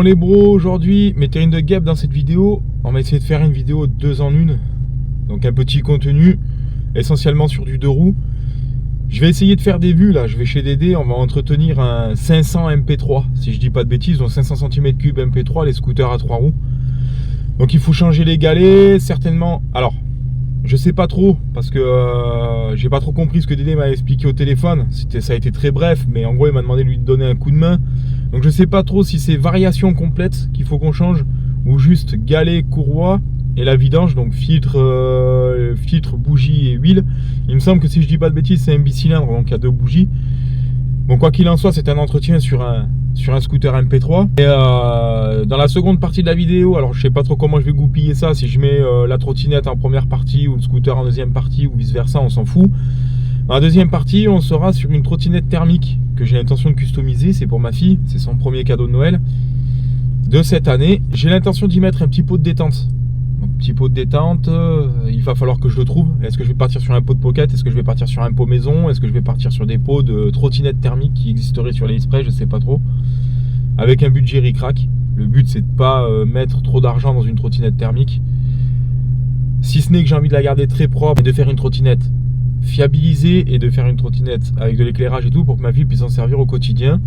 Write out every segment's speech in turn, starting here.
Bon les bros, aujourd'hui, mes terrines de guêpe dans cette vidéo, on va essayer de faire une vidéo 2 en 1. Donc un petit contenu, essentiellement sur du 2 roues. Je vais essayer de faire des vues là, je vais chez Dédé, on va entretenir un 500 MP3. Si je dis pas de bêtises, donc 500 cm3 MP3, les scooters à 3 roues. Donc il faut changer les galets, certainement. Alors, je sais pas trop, parce que j'ai pas trop compris ce que Dédé m'a expliqué au téléphone. Ça a été très bref, mais en gros il m'a demandé de lui donner un coup de main. Donc je sais pas trop si c'est variation complète qu'il faut qu'on change, ou juste galet, courroie et la vidange, donc filtre, bougie et huile. Il me semble que si je dis pas de bêtises, c'est un bicylindre, donc il y a 2 bougies. Bon, quoi qu'il en soit, c'est un entretien sur un scooter MP3. Et dans la seconde partie de la vidéo, alors je sais pas trop comment je vais goupiller ça, si je mets la trottinette en première partie ou le scooter en deuxième partie ou vice versa, on s'en fout. Dans la deuxième partie, on sera sur une trottinette thermique que j'ai l'intention de customiser. C'est pour ma fille, c'est son premier cadeau de Noël de cette année. J'ai l'intention d'y mettre un petit pot de détente. Donc, petit pot de détente, il va falloir que je le trouve. Est-ce que je vais partir sur un pot de pocket? Est-ce que je vais partir sur un pot maison? Est-ce que je vais partir sur des pots de trottinette thermique qui existeraient sur l'AliExpress? Je sais pas trop. Avec un budget ric-rac. Le but, c'est de pas mettre trop d'argent dans une trottinette thermique. Si ce n'est que j'ai envie de la garder très propre et de faire une trottinette fiabilisée et de faire une trottinette avec de l'éclairage et tout pour que ma fille puisse en servir au quotidien.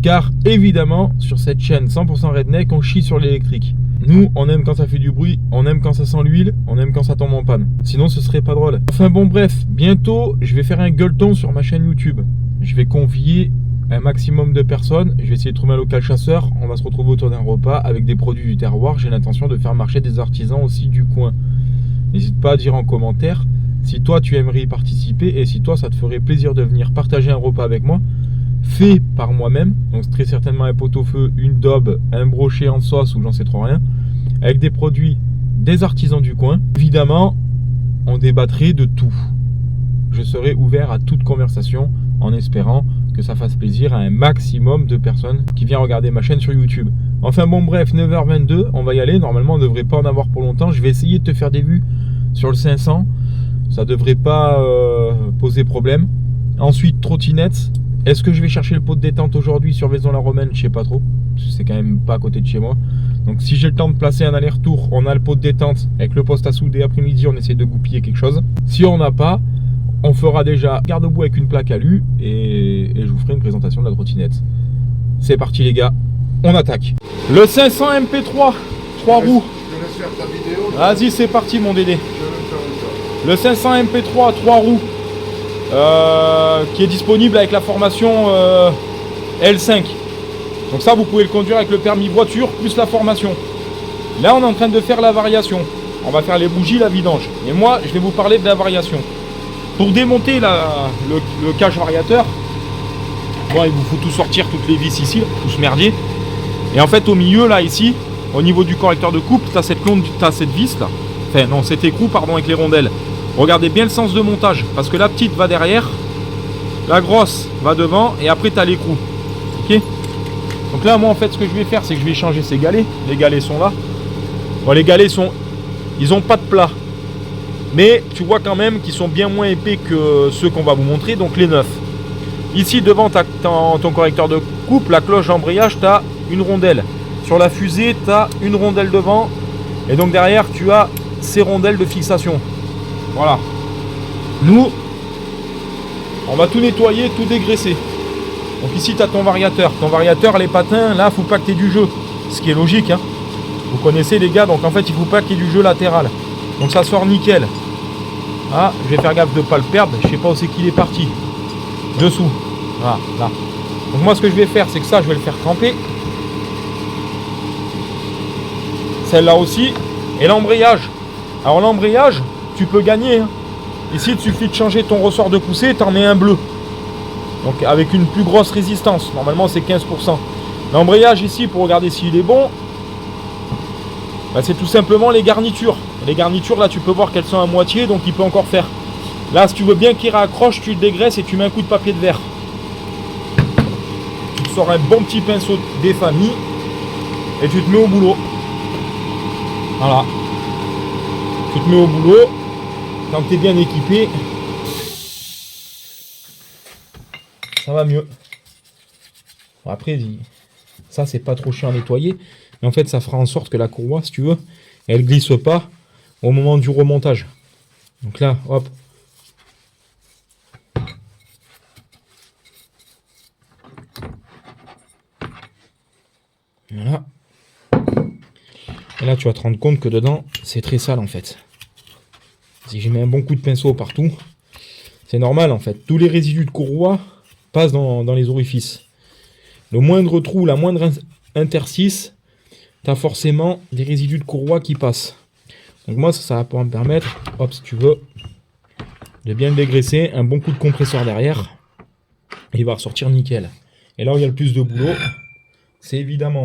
Car évidemment, sur cette chaîne 100% redneck, on chie sur l'électrique. Nous, on aime quand ça fait du bruit, on aime quand ça sent l'huile, on aime quand ça tombe en panne. Sinon, ce serait pas drôle. Enfin bon, bref, bientôt, je vais faire un gueuleton sur ma chaîne YouTube. Je vais convier un maximum de personnes. Je vais essayer de trouver un local chasseur. On va se retrouver autour d'un repas avec des produits du terroir. J'ai l'intention de faire marcher des artisans aussi du coin. N'hésite pas à dire en commentaire si toi tu aimerais y participer et si toi ça te ferait plaisir de venir partager un repas avec moi, fait par moi-même, donc très certainement un pot-au-feu, une daube, un brochet en sauce ou j'en sais trop rien, avec des produits des artisans du coin. Évidemment, on débattrait de tout. Je serai ouvert à toute conversation en espérant que ça fasse plaisir à un maximum de personnes qui viennent regarder ma chaîne sur YouTube. Enfin bon bref, 9h22, on va y aller. Normalement on ne devrait pas en avoir pour longtemps. Je vais essayer de te faire des vues sur le 500. Ça devrait pas poser problème. Ensuite, trottinette. Est-ce que je vais chercher le pot de détente aujourd'hui sur Vaison-la-Romaine? Je sais pas trop. C'est quand même pas à côté de chez moi. Donc si j'ai le temps de placer un aller-retour, on a le pot de détente avec le poste à souder après-midi, on essaie de goupiller quelque chose. Si on n'a pas, on fera déjà garde-boue avec une plaque alu et je vous ferai une présentation de la trottinette. C'est parti les gars, on attaque. Le 500 MP3, 3 roues. Je laisse faire ta vidéo. Vas-y, c'est parti mon Dédé. Le 500 MP3 3 roues qui est disponible avec la formation L5. Donc ça, vous pouvez le conduire avec le permis voiture plus la formation. Là, on est en train de faire la variation. On va faire les bougies, la vidange. Et moi, je vais vous parler de la variation. Pour démonter le cache variateur, bon, il vous faut tout sortir, toutes les vis ici, tout ce merdier. Et en fait, au milieu, là, ici, au niveau du correcteur de couple, tu as cette vis là. Enfin, non, cet écrou, pardon, avec les rondelles. Regardez bien le sens de montage, parce que la petite va derrière, la grosse va devant, et après, tu as l'écrou. Ok? Donc là, moi, en fait, ce que je vais faire, c'est que je vais changer ces galets. Les galets sont là. Bon, les galets ils ont pas de plat. Mais tu vois quand même qu'ils sont bien moins épais que ceux qu'on va vous montrer, donc les neufs. Ici, devant ton correcteur de couple, la cloche d'embrayage, tu as une rondelle. Sur la fusée, tu as une rondelle devant. Et donc derrière, tu as ces rondelles de fixation. Voilà. Nous, on va tout nettoyer, tout dégraisser. Donc ici, tu as ton variateur. Ton variateur, les patins, là, il ne faut pas que tu aies du jeu. Ce qui est logique, hein. Vous connaissez les gars, donc en fait, il ne faut pas qu'il y ait du jeu latéral. Donc ça sort nickel. Ah, je vais faire gaffe de ne pas le perdre. Je ne sais pas où c'est qu'il est parti. Dessous. Voilà, là. Donc moi, ce que je vais faire, c'est que ça, je vais le faire tremper. Celle-là aussi. Et l'embrayage. Alors l'embrayage, tu peux gagner. Hein. Ici, il suffit de changer ton ressort de poussée, tu en mets un bleu. Donc avec une plus grosse résistance. Normalement, c'est 15%. L'embrayage ici, pour regarder s'il est bon, bah, c'est tout simplement les garnitures. Les garnitures, là, tu peux voir qu'elles sont à moitié, donc il peut encore faire. Là, si tu veux bien qu'il raccroche, tu le dégraisses et tu mets un coup de papier de verre. Tu te sors un bon petit pinceau des familles et tu te mets au boulot. Voilà. Tu te mets au boulot. Quand tu es bien équipé, ça va mieux. Bon, après, Ça, c'est pas trop chiant à nettoyer. Mais en fait, ça fera en sorte que la courroie, si tu veux, elle glisse pas au moment du remontage. Donc là, hop. Voilà. Et là, tu vas te rendre compte que dedans, c'est très sale en fait. Si je mets un bon coup de pinceau partout, c'est normal en fait. Tous les résidus de courroie passent dans les orifices. Le moindre trou, la moindre interstice, tu as forcément des résidus de courroie qui passent. Donc moi, ça va pouvoir me permettre, hop, si tu veux, de bien le dégraisser. Un bon coup de compresseur derrière. Et il va ressortir nickel. Et là où il y a le plus de boulot, c'est évidemment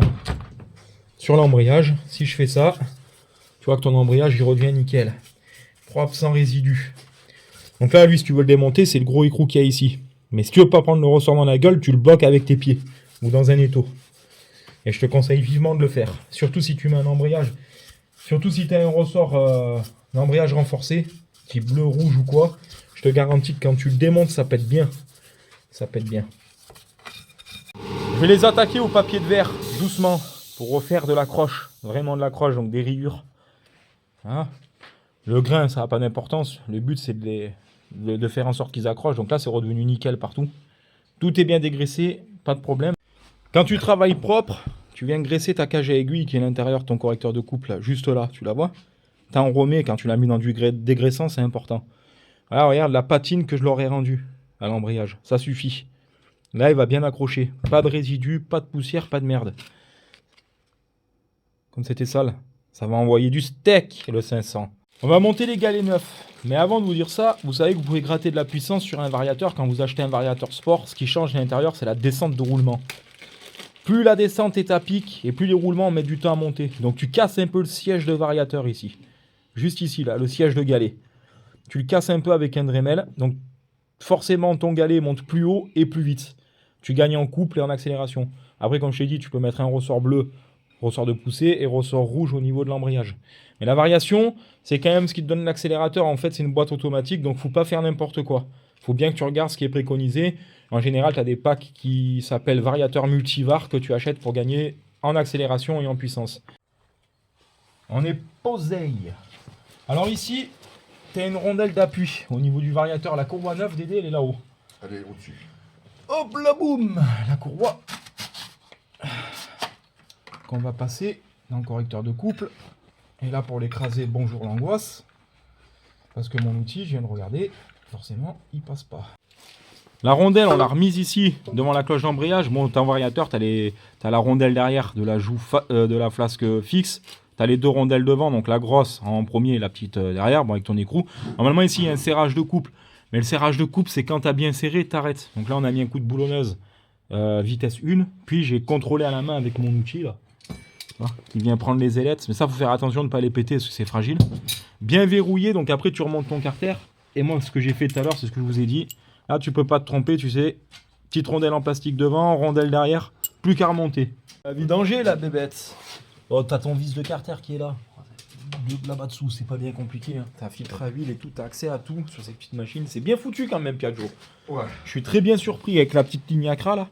sur l'embrayage. Si je fais ça, tu vois que ton embrayage, il revient nickel. Propre, sans résidus. Donc là, lui, si tu veux le démonter, c'est le gros écrou qu'il y a ici. Mais si tu veux pas prendre le ressort dans la gueule, tu le bloques avec tes pieds. Ou dans un étau. Et je te conseille vivement de le faire. Surtout si tu mets un embrayage. Surtout si tu as un ressort d'embrayage renforcé, type bleu, rouge ou quoi. Je te garantis que quand tu le démontes, ça pète bien. Ça pète bien. Je vais les attaquer au papier de verre, doucement, pour refaire de l'accroche. Vraiment de l'accroche, donc des rayures. Hein? Le grain, ça n'a pas d'importance. Le but, c'est de faire en sorte qu'ils accrochent. Donc là, c'est redevenu nickel partout. Tout est bien dégraissé, pas de problème. Quand tu travailles propre, tu viens graisser ta cage à aiguille qui est à l'intérieur de ton correcteur de coupe, là, juste là, tu la vois? Tu as enromé quand tu l'as mis dans du dégraissant, c'est important. Voilà, regarde la patine que je leur ai rendue à l'embrayage. Ça suffit. Là, il va bien accrocher. Pas de résidus, pas de poussière, pas de merde. Comme c'était sale, ça va envoyer du steak, le 500. On va monter les galets neufs. Mais avant de vous dire ça, vous savez que vous pouvez gratter de la puissance sur un variateur quand vous achetez un variateur sport. Ce qui change à l'intérieur, c'est la descente de roulement. Plus la descente est à pic et plus les roulements mettent du temps à monter. Donc tu casses un peu le siège de variateur ici. Juste ici, là, le siège de galet. Tu le casses un peu avec un Dremel. Donc forcément, ton galet monte plus haut et plus vite. Tu gagnes en couple et en accélération. Après, comme je t'ai dit, tu peux mettre un ressort bleu, ressort de poussée et ressort rouge au niveau de l'embrayage. Mais la variation, c'est quand même ce qui te donne l'accélérateur. En fait, c'est une boîte automatique, donc il ne faut pas faire n'importe quoi. Il faut bien que tu regardes ce qui est préconisé. En général, tu as des packs qui s'appellent variateurs multivar que tu achètes pour gagner en accélération et en puissance. On est posé. Alors ici, tu as une rondelle d'appui au niveau du variateur. La courroie neuve, Dédé, elle est là-haut. Elle est au-dessus. Hop là, boum! La courroie qu'on va passer dans le correcteur de couple. Et là, pour l'écraser, bonjour l'angoisse. Parce que mon outil, je viens de regarder, forcément, il passe pas. La rondelle, on l'a remise ici, devant la cloche d'embrayage. Bon, ton variateur, tu as la rondelle derrière de la joue de la flasque fixe. Tu as les deux rondelles devant, donc la grosse en premier et la petite derrière, bon, avec ton écrou. Normalement, ici, il y a un serrage de couple. Mais le serrage de couple, c'est quand tu as bien serré, tu arrêtes. Donc là, on a mis un coup de boulonneuse vitesse 1. Puis, j'ai contrôlé à la main avec mon outil, là. Qui vient prendre les ailettes. Mais ça, il faut faire attention de ne pas les péter parce que c'est fragile. Bien verrouillé, donc après, tu remontes ton carter. Et moi, ce que j'ai fait tout à l'heure, c'est ce que je vous ai dit. Là, tu peux pas te tromper, tu sais. Petite rondelle en plastique devant, rondelle derrière. Plus qu'à remonter. La vidanger, la bébête. Oh, t'as ton vis de carter qui est là. Là-bas dessous, c'est pas bien compliqué. Hein. T'as un filtre à huile et tout, t'as accès à tout sur cette petite machine. C'est bien foutu quand même, Piaggio. Ouais. Je suis très bien surpris avec la petite ligne Acra là.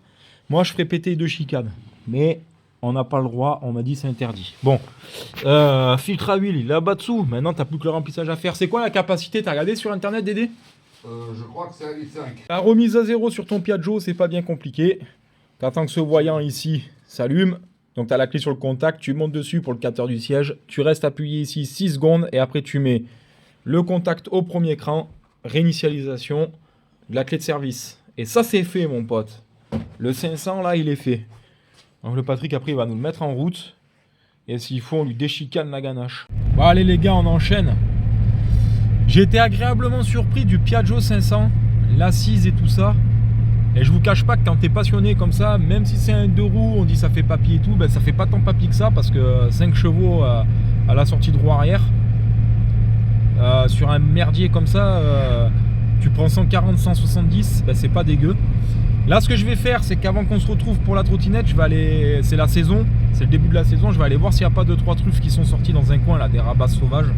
Moi, je ferais péter 2 chicanes. Mais on n'a pas le droit, on m'a dit c'est interdit. Bon, filtre à huile là-bas dessous. Maintenant, t'as plus que le remplissage à faire. C'est quoi la capacité? T'as regardé sur internet, Dédé? Je crois que c'est à 1,5 litre. La remise à zéro sur ton Piaggio, c'est pas bien compliqué. T'attends que ce voyant ici s'allume. Donc tu as la clé sur le contact, tu montes dessus pour le capteur du siège, tu restes appuyé ici 6 secondes et après tu mets le contact au premier cran, réinitialisation de la clé de service. Et ça c'est fait mon pote. Le 500 là il est fait. Donc le Patrick après il va nous le mettre en route et s'il faut on lui déchicane la ganache. Bon allez les gars on enchaîne. J'ai été agréablement surpris du Piaggio 500, l'assise et tout ça. Et je vous cache pas que quand t'es passionné comme ça, même si c'est un 2 roues, on dit ça fait papy et tout, ben ça fait pas tant papy que ça parce que 5 chevaux à la sortie de roue arrière, sur un merdier comme ça, tu prends 140, 170, ben c'est pas dégueu. Là ce que je vais faire, c'est qu'avant qu'on se retrouve pour la trottinette, je vais aller, c'est la saison, c'est le début de la saison, je vais aller voir s'il n'y a pas 2-3 truffes qui sont sorties dans un coin là, des rabasses sauvages.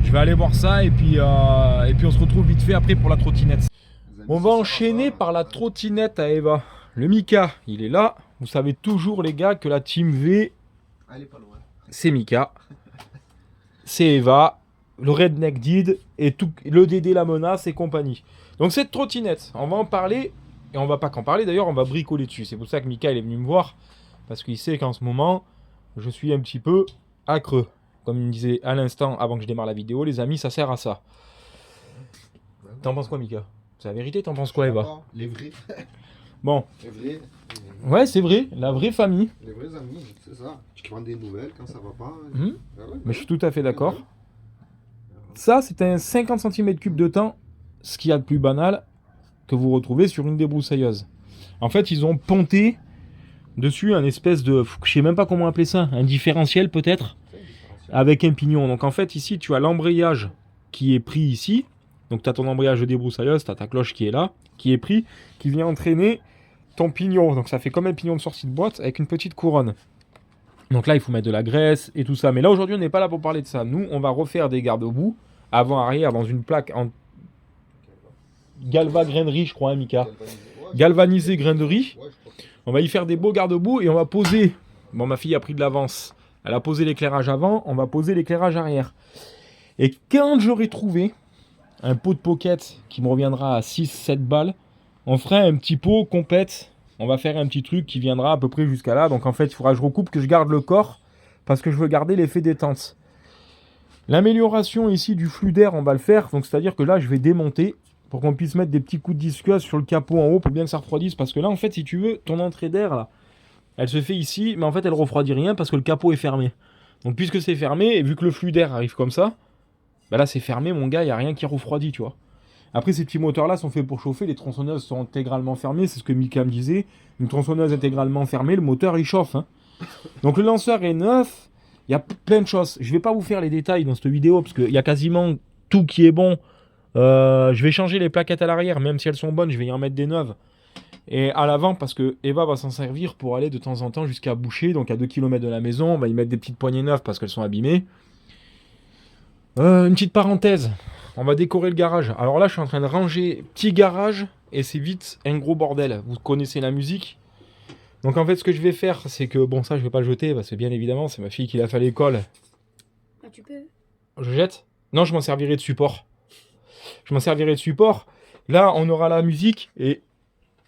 Je vais aller voir ça et puis on se retrouve vite fait après pour la trottinette. On va enchaîner par la trottinette à Eva. le Mika, il est là. Vous savez toujours, les gars, que la team V, Elle est pas loin. c'est Mika. C'est Eva, le Redneck Did et tout, le Dédé la menace et compagnie. Donc cette trottinette, on va en parler. Et on va pas qu'en parler, d'ailleurs, on va bricoler dessus. C'est pour ça que Mika, il est venu me voir. Parce qu'il sait qu'en ce moment, je suis un petit peu à creux. Comme il me disait à l'instant, avant que je démarre la vidéo, les amis, ça sert à ça. T'en penses quoi, Mika? C'est la vérité, t'en penses quoi, Eva? Les vrais. Bon. Les vrais. Ouais, c'est vrai, la vraie famille. Les vrais amis, c'est ça. Tu prends des nouvelles quand ça va pas. Ah ouais, Mais je suis tout à fait d'accord. Ça, c'est un 50 cm3 de temps, ce qu'il y a de plus banal, que vous retrouvez sur une débroussailleuse. En fait, ils ont ponté dessus un espèce de... Je sais même pas comment appeler ça, un différentiel peut-être, avec un pignon. Donc en fait, ici, tu as l'embrayage qui est pris ici. Donc tu as ton embrayage de débroussailleuse, tu as ta cloche qui est là, qui est pris, qui vient entraîner ton pignon. Donc ça fait comme un pignon de sortie de boîte avec une petite couronne. Donc là, il faut mettre de la graisse et tout ça. Mais là, aujourd'hui, on n'est pas là pour parler de ça. Nous, on va refaire des garde-boue avant-arrière dans une plaque en galva-grainerie, je crois, hein, Mika. Galvanisé grainerie. On va y faire des beaux garde-boue et on va poser... Bon, ma fille a pris de l'avance. Elle a posé l'éclairage avant, on va poser l'éclairage arrière. Et quand j'aurai trouvé un pot de pocket qui me reviendra à 6-7 balles, on fera un petit pot compète. On va faire un petit truc qui viendra à peu près jusqu'à là. Donc en fait, il faudra que je recoupe, que je garde le corps, parce que je veux garder l'effet détente. L'amélioration ici du flux d'air, on va le faire. Donc c'est-à-dire que là, je vais démonter pour qu'on puisse mettre des petits coups de disqueuse sur le capot en haut pour bien que ça refroidisse. Parce que là, en fait, si tu veux, ton entrée d'air, là, elle se fait ici, mais en fait, elle refroidit rien parce que le capot est fermé. Donc puisque c'est fermé, et vu que le flux d'air arrive comme ça, bah là, c'est fermé, mon gars, il n'y a rien qui refroidit, tu vois. Après, ces petits moteurs-là sont faits pour chauffer, les tronçonneuses sont intégralement fermées, c'est ce que Mika me disait. Une tronçonneuse intégralement fermée, le moteur, il chauffe. Hein. Donc le lanceur est neuf, il y a plein de choses. Je ne vais pas vous faire les détails dans cette vidéo, parce qu'il y a quasiment tout qui est bon. Je vais changer les plaquettes à l'arrière, même si elles sont bonnes, je vais y en mettre des neuves. Et à l'avant, parce que Eva va s'en servir pour aller de temps en temps jusqu'à Boucher, donc à 2 km de la maison, on va y mettre des petites poignées neuves parce qu'elles sont abîmées. Une petite parenthèse, on va décorer le garage. Alors là, je suis en train de ranger petit garage et c'est vite un gros bordel. Vous connaissez la musique. Donc en fait, ce que je vais faire, c'est que, bon, ça, je vais pas le jeter parce que bien évidemment, c'est ma fille qui l'a fait à l'école. Ah, tu peux. Je jette? Non, je m'en servirai de support. Je m'en servirai de support. Là, on aura la musique et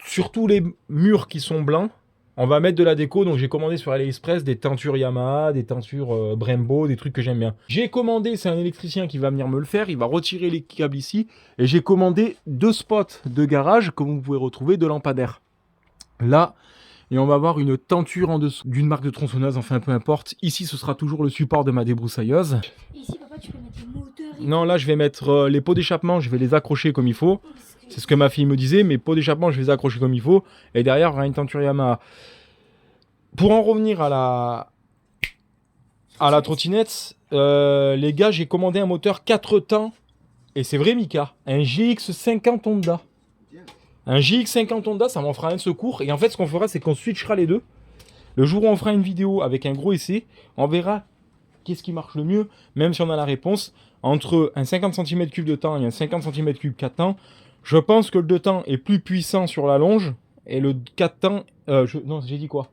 sur tous les murs qui sont blancs, on va mettre de la déco. Donc j'ai commandé sur AliExpress des teintures Yamaha, des teintures Brembo, des trucs que j'aime bien. J'ai commandé, c'est un électricien qui va venir me le faire. Il va retirer les câbles ici. Et j'ai commandé 2 spots de garage que vous pouvez retrouver de lampadaires. Là, et on va avoir une tenture en dessous d'une marque de tronçonneuse, enfin peu importe. Ici, ce sera toujours le support de ma débroussailleuse. Ici, papa, tu peux mettre le moteur. Et Non, là, je vais mettre les pots d'échappement, je vais les accrocher comme il faut. C'est ce que ma fille me disait, mes pots d'échappement, je vais les accrocher comme il faut. Et derrière, il y aura une tenture Yamaha. Pour en revenir à la trottinette, les gars, j'ai commandé un moteur 4 temps. Et c'est vrai, Mika, un GX50 Honda. Un GX50 Honda, ça m'en fera un secours. Et en fait, ce qu'on fera, c'est qu'on switchera les deux. Le jour où on fera une vidéo avec un gros essai, on verra qu'est-ce qui marche le mieux, même si on a la réponse. Entre un 50 cm3 de temps et un 50 cm3 4 temps, je pense que le 2 temps est plus puissant sur la longe. Et le 4 temps... non, j'ai dit quoi?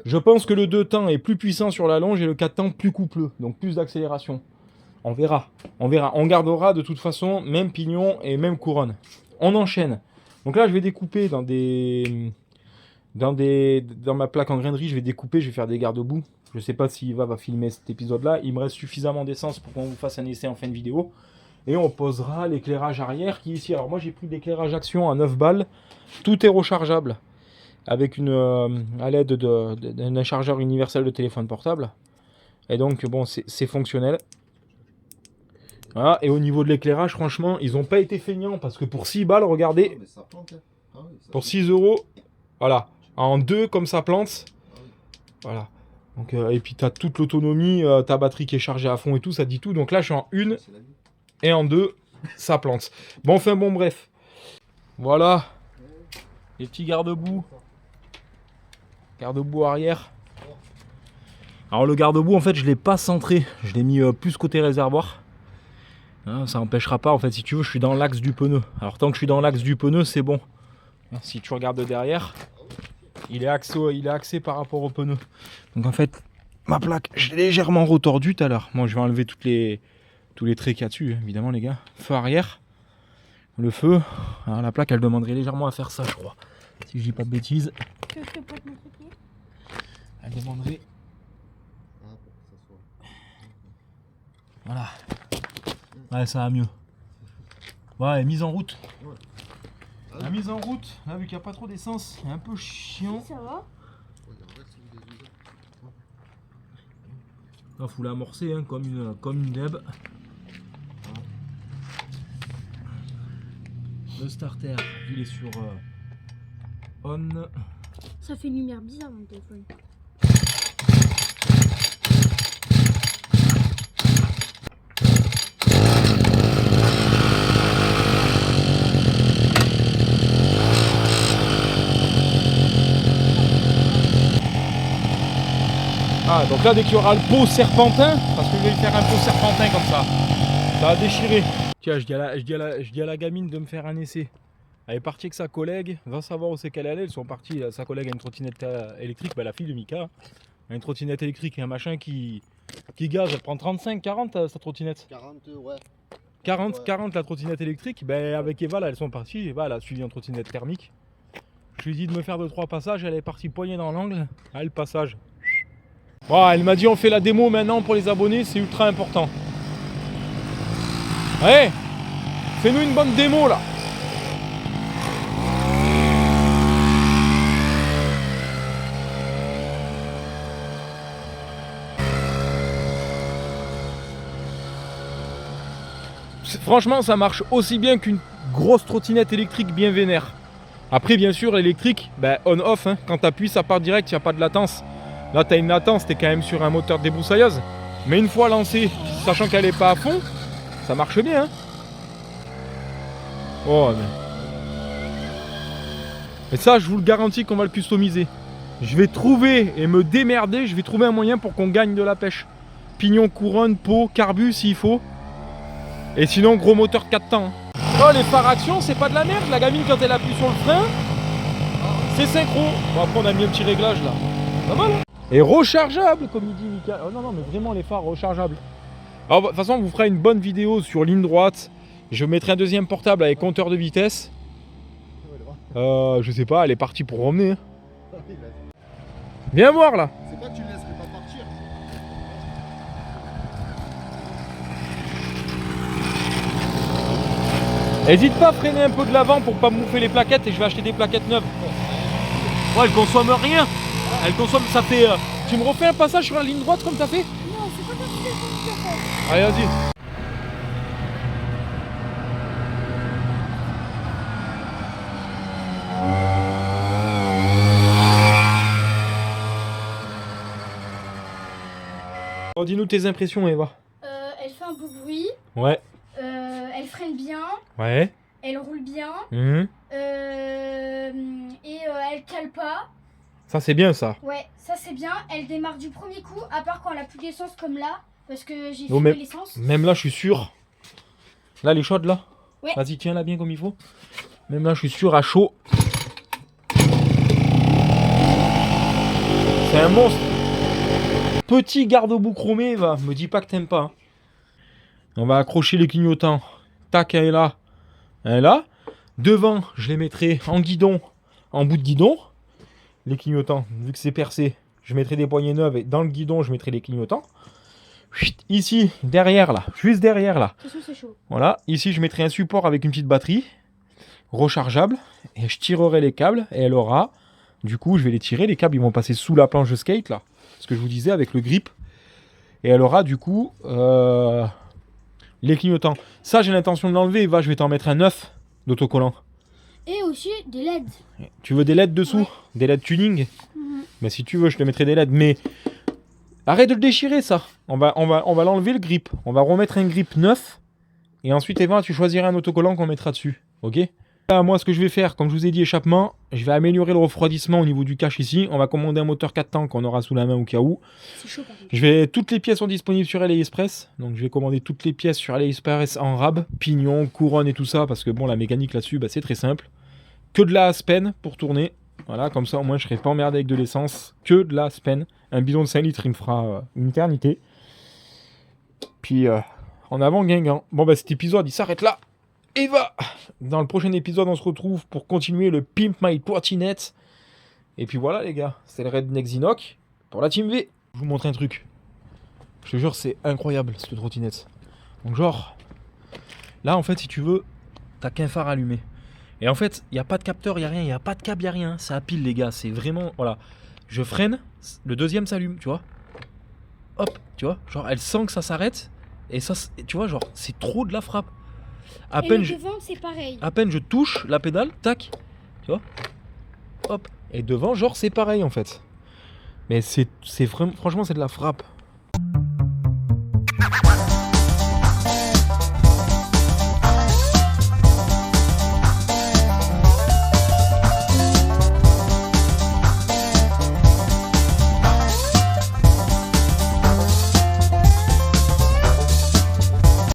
Je pense que le 2 temps est plus puissant sur la longe et le 4 temps plus coupleux. Donc plus d'accélération. On verra. On verra. On gardera de toute façon même pignon et même couronne. On enchaîne. Donc là, je vais découper dans ma plaque en grainerie, je vais découper, je vais faire des garde-boue. Je sais pas si Eva va filmer cet épisode-là. Il me reste suffisamment d'essence pour qu'on vous fasse un essai en fin de vidéo. Et on posera l'éclairage arrière qui est ici. Alors moi, j'ai pris l'éclairage action à 9 balles. Tout est rechargeable avec à l'aide d'un chargeur universel de téléphone portable. Et donc, bon, c'est fonctionnel. Voilà, et au niveau de l'éclairage, franchement, ils n'ont pas été feignants parce que pour 6 balles, regardez, pour 6 euros, voilà, en 2 comme ça plante, voilà. Donc, et puis tu as toute l'autonomie, ta batterie qui est chargée à fond et tout, ça dit tout. Donc là, je suis en 1 et en 2, ça plante. Bon, enfin bon, bref. Voilà, les petits garde-boue. Garde-boue arrière. Alors le garde-boue, en fait, je ne l'ai pas centré, je l'ai mis plus côté réservoir. Ça n'empêchera pas, en fait, si tu veux, je suis dans l'axe du pneu. Alors tant que je suis dans l'axe du pneu, c'est bon. Si tu regardes de derrière, il est axé par rapport au pneu. Donc en fait, ma plaque, je l'ai légèrement retordue tout à l'heure. Moi, je vais enlever tous les traits qu'il y a dessus, évidemment, les gars. Feu arrière, le feu. Alors la plaque, elle demanderait légèrement à faire ça, je crois. Si je dis pas de bêtises. Tu veux que je te prête mon trépied? Elle demanderait... Ah, pour que ça soit. Voilà. Ouais, ça va mieux. Ouais, mise en route. Ouais. La mise en route, là, vu qu'il n'y a pas trop d'essence, c'est un peu chiant. Ça va? Ouais, il y a un reste où il est déjà. Là, faut l'amorcer hein, comme une deb. Le starter, il est sur on. Ça fait une lumière bizarre mon téléphone. Ah, donc là, dès qu'il y aura le pot serpentin, parce que je vais faire un pot serpentin comme ça va déchirer. Tiens, je dis à la gamine de me faire un essai. Elle est partie avec sa collègue, va savoir où c'est qu'elle allait. Ils sont partis, sa collègue a une trottinette électrique, bah, la fille de Mika a une trottinette électrique et un machin qui gaz. Elle prend 35, 40 sa trottinette. 40, ouais. 40, Ouais. 40 la trottinette électrique. Ben, avec Eva, là, elles sont parties. Eva, elle a suivi en trottinette thermique. Je lui ai dit de me faire 2-3 passages. Elle est partie poignée dans l'angle. Ah, le passage. Bon, elle m'a dit on fait la démo maintenant pour les abonnés, c'est ultra important. Ouais, fais-nous une bonne démo là. Franchement, ça marche aussi bien qu'une grosse trottinette électrique bien vénère. Après, bien sûr, l'électrique, ben, on-off, hein. Quand tu appuies, ça part direct, il n'y a pas de latence. Là, tu as une latence, tu es quand même sur un moteur de débroussailleuse. Mais une fois lancée, sachant qu'elle n'est pas à fond, ça marche bien. Hein. Oh, mais ça, je vous le garantis qu'on va le customiser. Je vais trouver et me démerder, je vais trouver un moyen pour qu'on gagne de la pêche. Pignon, couronne, pot, carbu s'il faut. Et sinon, gros moteur 4 temps. Hein. Oh, les phares action, c'est pas de la merde. La gamine, quand elle appuie sur le frein, c'est synchro. Bon, après, on a mis un petit réglage là. Pas mal, hein. Et rechargeable, comme il dit Mika. Oh non, non, mais vraiment, les phares rechargeables. Alors, de toute façon, on vous fera une bonne vidéo sur ligne droite. Je mettrai un deuxième portable avec compteur de vitesse. Je sais pas, elle est partie pour revenir. Hein. Viens voir là. C'est pas que tu le laisserais pas partir. Hésite pas à freiner un peu de l'avant pour pas mouffer les plaquettes et je vais acheter des plaquettes neuves. Ouais, elle consomme rien. Elle consomme, ça fait... Tu me refais un passage sur la ligne droite comme t'as fait? Non, c'est pas comme ça que tu fais. Allez, vas-y. Oh, dis-nous tes impressions, Eva. Elle fait un beau bruit. Ouais. Elle freine bien. Ouais. Elle roule bien. Mhm. Et elle cale pas. Ça, c'est bien, ça. Ouais, ça c'est bien. Elle démarre du premier coup, à part quand elle a plus d'essence comme là. Parce que j'ai Non, fumé mais- l'essence. Même là, je suis sûr. Là, elle est chaude, là. Ouais. Vas-y, tiens-la bien comme il faut. Même là, je suis sûr, à chaud. C'est un monstre. Petit garde-boue chromé, va. Me dis pas que t'aimes pas. Hein. On va accrocher les clignotants. Tac, elle est là. Elle est là. Devant, je les mettrai en guidon, en bout de guidon. Les clignotants, vu que c'est percé, je mettrai des poignées neuves et dans le guidon, je mettrai les clignotants. Chut, ici, derrière là, juste derrière là. De toute façon, c'est chaud. Voilà, ici je mettrai un support avec une petite batterie rechargeable et je tirerai les câbles et elle aura, du coup je vais les tirer, les câbles ils vont passer sous la planche de skate là, ce que je vous disais avec le grip et elle aura du coup les clignotants. Ça j'ai l'intention de l'enlever, Eva, je vais t'en mettre un 9 d'autocollant. Et aussi des LED. Tu veux des LED dessous? Ouais. Des LED tuning? Mhm. Mais si tu veux, je te mettrai des LED. Mais arrête de le déchirer, ça. On va l'enlever le grip. On va remettre un grip neuf. Et ensuite, Eva, tu choisiras un autocollant qu'on mettra dessus. Ok? Là, moi, ce que je vais faire, comme je vous ai dit, échappement, je vais améliorer le refroidissement au niveau du cache ici. On va commander un moteur 4 temps qu'on aura sous la main au cas où. C'est chaud par contre. Toutes les pièces sont disponibles sur AliExpress. Donc, je vais commander toutes les pièces sur AliExpress en rab. Pignon, couronne et tout ça. Parce que bon, la mécanique là-dessus, bah, c'est très simple. Que de la Aspen pour tourner. Voilà, comme ça au moins je serai pas emmerdé avec de l'essence, que de la Spen. Un bidon de 5 litres, il me fera une éternité. Puis en avant Guingamp. Bon bah cet épisode il s'arrête là. Et va. Dans le prochain épisode on se retrouve pour continuer le Pimp My trottinette. Et puis voilà les gars, c'est le Redneck Zinoc pour la Team V. Je vous montre un truc. Je te jure c'est incroyable cette trottinette. Donc genre, là en fait si tu veux, t'as qu'un phare allumé. Et en fait, il n'y a pas de capteur, il n'y a rien, il n'y a pas de câble, il n'y a rien. C'est à pile les gars, c'est vraiment... Voilà. Je freine, le deuxième s'allume, tu vois. Hop, tu vois. Genre, elle sent que ça s'arrête. Et ça, tu vois, genre, c'est trop de la frappe. À Et peine, le devant, c'est pareil. à peine je touche la pédale, tac. Tu vois. Hop. Et devant, genre, c'est pareil en fait. Mais c'est vraiment... Franchement, c'est de la frappe.